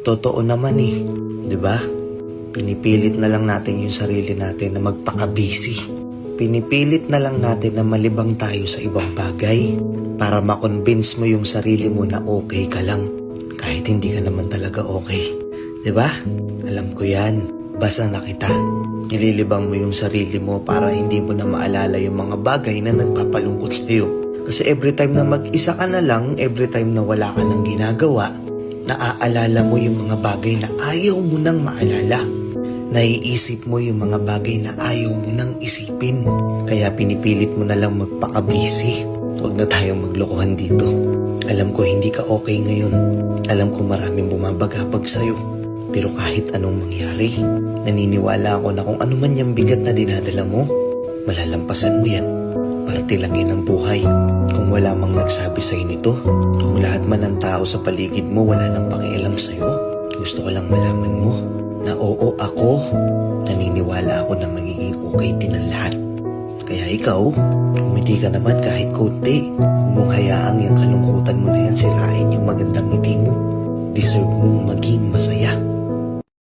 Totoo naman eh, di ba? Pinipilit na lang natin yung sarili natin na magpaka-busy. Pinipilit na lang natin na malibang tayo sa ibang bagay para makonvince mo yung sarili mo na okay ka lang kahit hindi ka naman talaga okay. Di ba? Alam ko yan. Basta na kita. Nililibang mo yung sarili mo para hindi mo na maalala yung mga bagay na nagpapalungkot sa'yo. Kasi every time na mag-isa ka na lang, every time na wala ka nang ginagawa, naaalala mo yung mga bagay na ayaw mo nang maalala. Naiisip mo yung mga bagay na ayaw mo nang isipin. Kaya pinipilit mo na lang magpaka-busy. Huwag na tayong maglokohan dito. Alam ko hindi ka okay ngayon. Alam ko maraming bumabagabag sa'yo. Pero kahit anong mangyari, naniniwala ako na kung ano man yung bigat na dinadala mo, malalampasan mo yan. Parte lang yan ang buhay. Kung wala mang nagsabi sa'yo nito, kung lahat man ng tao sa paligid mo wala nang pakialam sa'yo, gusto ko lang malaman mo na oo ako, naniniwala ako na magiging okay din ang lahat. Kaya ikaw, umiti ka naman kahit konti. Huwag mong hayaang yung kalungkutan mo na yan sirain yung magandang ngiti mo. Deserve mong maging masaya.